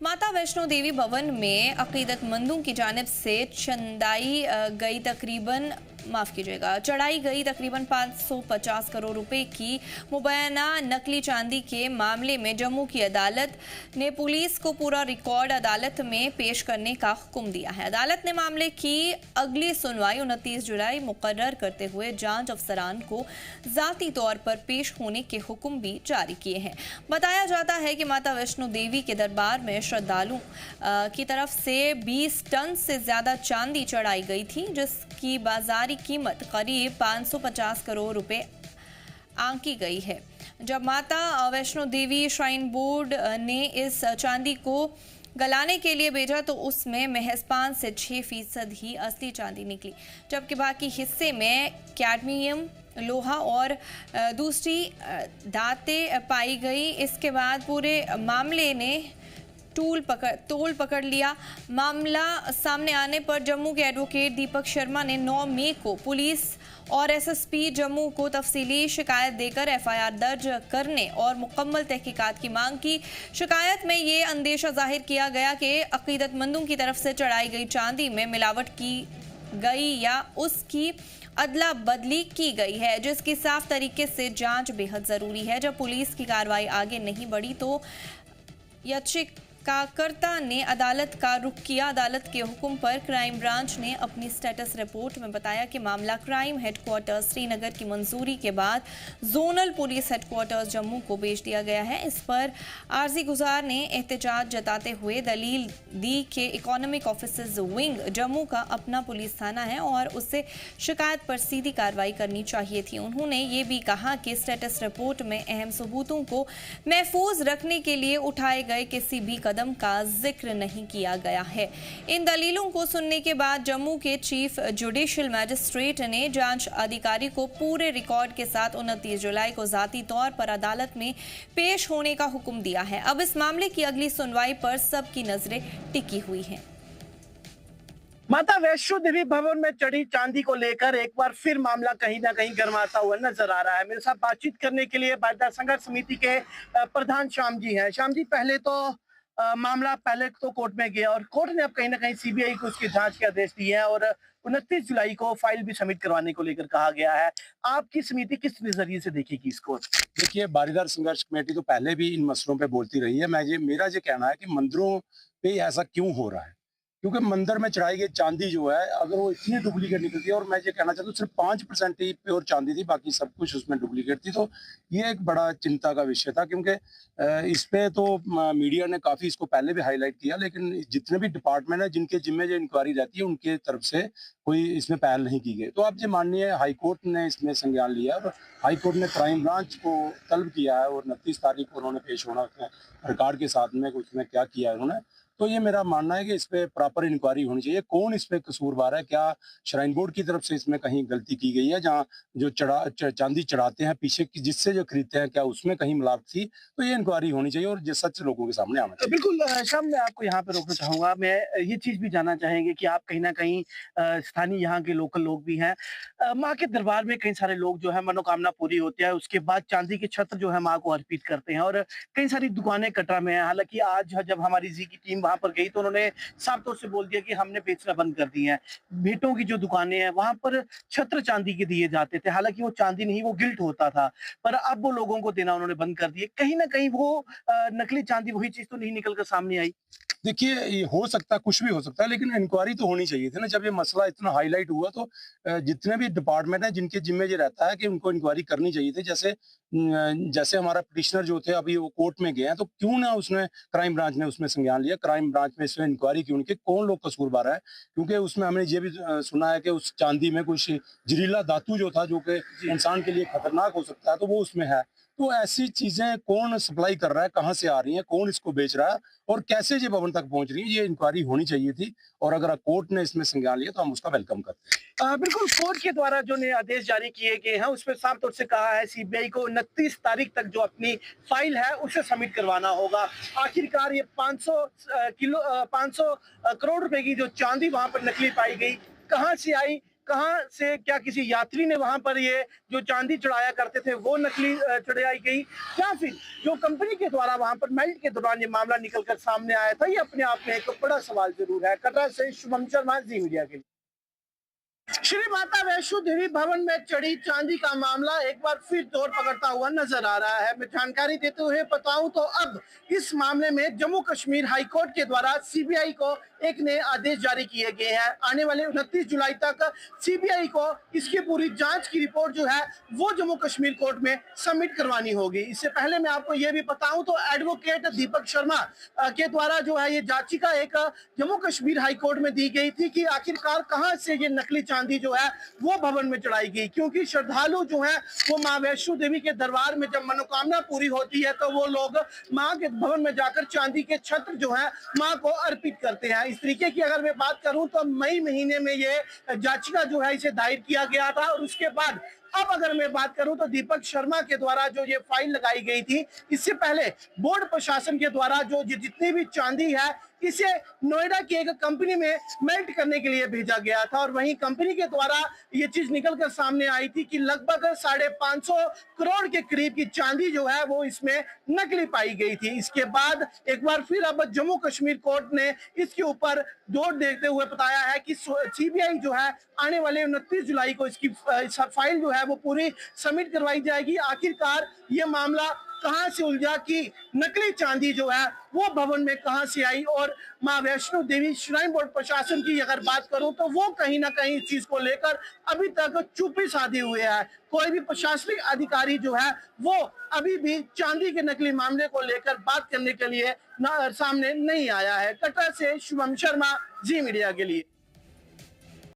माता वैष्णो देवी भवन में अकीदतमंदों की जानिब से चढ़ाई गई तकरीबन 550 करोड़ रुपए की मुबैना नकली चांदी के मामले में जम्मू की अदालत ने पुलिस को पूरा रिकॉर्ड अदालत में पेश करने का हुक्म दिया है। अदालत ने मामले की अगली सुनवाई 29 जुलाई मुकर्रर करते हुए जांच अफसरान को जाती तौर पर पेश होने के हुक्म भी जारी किए हैं। बताया जाता है कि माता वैष्णो देवी के दरबार में श्रद्धालुओं की तरफ से 20 टन से ज्यादा चांदी चढ़ाई गई थी, जिसकी बाजारी कीमत करीब 550 करोड़ रुपए आंकी गई है। जब माता वैष्णो देवी श्राइन बोर्ड ने इस चांदी को गलाने के लिए भेजा तो उसमें महज 5 से 6% ही असली चांदी निकली, जबकि बाकी हिस्से में कैडमियम, लोहा और दूसरी धातें पाई गई। इसके बाद पूरे मामले ने तोल पकड़ लिया। मामला सामने आने पर जम्मू के एडवोकेट दीपक शर्मा ने 9 मई को पुलिस और एसएसपी जम्मू को तफसीली शिकायत देकर एफआईआर दर्ज करने और मुकम्मल तहकीकात की मांग की। शिकायत में ये अंदेशा जाहिर किया गया कि अकीदतमंदों की तरफ से चढ़ाई गई चांदी में मिलावट की गई या उसकी अदला बदली की गई है, जिसकी साफ तरीके से जांच बेहद जरूरी है। जब पुलिस की कार्रवाई आगे नहीं बढ़ी तो याचिकाकर्ता ने अदालत का रुख किया। अदालत के हुक्म पर क्राइम ब्रांच ने अपनी स्टेटस रिपोर्ट में बताया कि मामला क्राइम हेडक्वार्टर्स श्रीनगर की मंजूरी के बाद जोनल पुलिस हेडक्वार्टर्स जम्मू को भेज दिया गया है। इस पर आरजी गुजार ने एहतजाज जताते हुए दलील दी कि इकोनॉमिक ऑफिसर्स विंग जम्मू का अपना पुलिस थाना है और उससे शिकायत पर सीधी कार्रवाई करनी चाहिए थी। उन्होंने ये भी कहा कि स्टेटस रिपोर्ट में अहम सबूतों को महफूज रखने के लिए उठाए गए किसी भी कदम का जिक्र नहीं किया गया है। इन दलीलों को सुनने के बाद जम्मू के चीफ जुडिशियल मैजिस्ट्रेट ने जांच अधिकारी को पूरे रिकॉर्ड के साथ 29 जुलाई को जाती तौर पर अदालत में पेश होने का हुक्म दिया है। अब इस मामले की अगली सुनवाई पर सबकी नजरें टिकी हुई हैं। माता वैष्णो देवी भवन में चढ़ी चांदी को लेकर एक बार फिर मामला कहीं ना कहीं गर्माता हुआ नजर आ रहा है। मेरे साथ बातचीत करने के लिए बालिका संघर्ष समिति के प्रधान श्याम जी हैं। श्याम जी, पहले तो मामला पहले तो कोर्ट में गया और कोर्ट ने अब कहीं ना कहीं सीबीआई को उसकी जांच के आदेश दिए हैं और 29 जुलाई को फाइल भी सबमिट करवाने को लेकर कहा गया है। आपकी समिति किस नजरिए से देखेगी इसको? देखिए, बारीदार संघर्ष कमेटी तो पहले भी इन मसलों पे बोलती रही है। मेरा ये कहना है कि मंदिरों पे ऐसा क्यों हो रहा है, क्योंकि मंदिर में चढ़ाई गई चांदी जो है, अगर वो इतनी डुप्लीकेट निकलती है, और मैं ये कहना चाहता हूँ सिर्फ 5% ही प्योर चांदी थी, बाकी सब कुछ उसमें डुप्लीकेट थी, तो ये एक बड़ा चिंता का विषय था। क्योंकि इस पे तो मीडिया ने काफी इसको पहले भी हाईलाइट किया, लेकिन जितने भी डिपार्टमेंट है जिनके जिम्मे जो इंक्वायरी रहती है उनके तरफ से कोई इसमें पहल नहीं की गई। तो अब ये माननीय हाईकोर्ट ने इसमें संज्ञान लिया और हाईकोर्ट ने क्राइम ब्रांच को तलब किया है और 29 तारीख को उन्होंने पेश होना उसमें रिकॉर्ड के साथ में उसमें क्या किया है उन्होंने। तो ये मेरा मानना है कि इस पे प्रॉपर इंक्वायरी होनी चाहिए। कौन इस पे कसूरवार है, क्या श्राइन बोर्ड की तरफ से इसमें कहीं गलती की गई है, जहाँ जो चांदी चढ़ाते हैं पीछे की जिससे जो खरीदते हैं क्या उसमें कहीं मिलावट थी, तो ये इंक्वायरी होनी चाहिए और ये सच लोगों के सामने आना चाहिए। बिल्कुल श्याम, मैं आपको यहाँ पे रोकना चाहूंगा। मैं ये चीज भी जानना चाहेंगे कि आप कहीं ना कहीं स्थानीय यहाँ के लोकल लोग भी हैं। माँ के दरबार में कई सारे लोग जो है मनोकामना पूरी होती है, उसके बाद चांदी के छत्र जो है माँ को अर्पित करते हैं और कई सारी दुकानें कटरा में है। हालांकि आज जब हमारी जी की टीम वहां पर गई तो उन्होंने साफ तौर से बोल दिया कि हमने बेचना बंद कर दी है। भेंटों की जो दुकानें हैं वहां पर छत्र चांदी के दिए जाते थे, हालांकि वो चांदी नहीं, वो गिल्ट होता था, पर अब वो लोगों को देना उन्होंने बंद कर दिए। कहीं ना कहीं वो नकली चांदी वही चीज तो नहीं निकल कर सामने आई। देखिए, ये हो सकता है, कुछ भी हो सकता है, लेकिन इंक्वायरी तो होनी चाहिए थी ना। जब ये मसला इतना हाईलाइट हुआ तो जितने भी डिपार्टमेंट हैं जिनके जिम्मे ये रहता है कि उनको इंक्वायरी करनी चाहिए थी। जैसे हमारा पिटिशनर जो थे अभी वो कोर्ट में गए हैं, तो क्यों ना उसने क्राइम ब्रांच ने उसमें संज्ञान लिया, क्राइम ब्रांच में इसमें इंक्वायरी क्यों नहीं की, कौन लोग कसूरवार है। क्योंकि उसमें हमने ये भी सुना है कि उस चांदी में कुछ जहरीला धातु जो था जो कि इंसान के लिए खतरनाक हो सकता है, तो वो उसमें है। तो ऐसी चीजें कौन सप्लाई कर रहा है, कहाँ से आ रही हैं, कौन इसको बेच रहा है और कैसे ये भवन तक पहुंच रही है, ये इंक्वायरी होनी चाहिए थी। और अगर कोर्ट ने इसमें संज्ञान लिया तो हम उसका वेलकम करते हैं। बिल्कुल, कोर्ट के द्वारा जो आदेश जारी किए गए हैं उसमें साफ तौर से कहा है सीबीआई को 29 तारीख तक जो अपनी फाइल है उसे सबमिट करवाना होगा। आखिरकार ये 500 करोड़ रुपए की जो चांदी वहां पर नकली पाई गई, कहां से आई, कहां से, क्या किसी यात्री ने वहां पर ये जो चांदी चढ़ाया करते थे वो नकली चढ़ाई गई, या फिर जो कंपनी के द्वारा वहां पर मेल्ट के दौरान ये मामला निकलकर सामने आया था? ये अपने आप में एक बड़ा सवाल जरूर है। कटरा से शुभम शर्मा, जी मीडिया के लिए। श्री माता वैष्णो देवी भवन में चढ़ी चांदी का मामला एक बार फिर तोड़ पकड़ता हुआ नजर आ रहा है। मैं जानकारी देते हुए बताऊं तो अब इस मामले में जम्मू कश्मीर हाई कोर्ट के द्वारा सीबीआई को एक नए आदेश जारी किए गए हैं। आने वाले 29 जुलाई तक सीबीआई को इसकी पूरी जांच की रिपोर्ट जो है वो जम्मू कश्मीर कोर्ट में सबमिट करवानी होगी। इससे पहले मैं आपको ये भी बताऊं तो एडवोकेट दीपक शर्मा के द्वारा जो है ये याचिका एक जम्मू कश्मीर हाई कोर्ट में दी गई थी कि आखिरकार कहां से ये नकली चांदी जो है वो भवन में चढ़ाई गई, क्योंकि श्रद्धालु जो है वो मां वैष्णो देवी के दरबार में जब मनोकामना पूरी होती है तो वो लोग मां के भवन में जाकर चांदी के छत्र जो है मां को अर्पित करते हैं। इस तरीके की अगर मैं बात करूं तो मई महीने में ये याचिका जो है इसे दायर किया गया था, और उसके बाद अब अगर मैं बात करूं तो दीपक शर्मा के द्वारा जो ये फाइल लगाई गई थी, इससे पहले बोर्ड प्रशासन के द्वारा जो जितनी भी चांदी है इसे नोएडा की एक कंपनी में मेल्ट करने के लिए भेजा गया था, और वहीं कंपनी के द्वारा ये चीज निकलकर सामने आई थी कि लगभग 550 करोड़ के करीब की चांदी जो है वो इसमें नकली पाई गई थी। इसके बाद एक बार फिर अब जम्मू कश्मीर कोर्ट ने इसके ऊपर जोर देते हुए बताया है कि सीबीआई जो है आने वाले 29 जुलाई को इसकी फाइल जो है वो पूरी सबमिट करवाई जाएगी। आखिरकार ये मामला कहां से उलझा कि नकली चांदी जो है वो भवन में कहां से आई, और मां वैष्णो देवी श्राइन बोर्ड प्रशासन की अगर बात करूं तो वो कहीं ना कहीं इस चीज को लेकर अभी तक चुप्पी साधे हुए है। कोई भी प्रशासनिक अधिकारी जो है वो अभी भी चांदी के नकली मामले को लेकर बात करने के लिए सामने नहीं आया है। कटरा से शुभम शर्मा, जी मीडिया के लिए।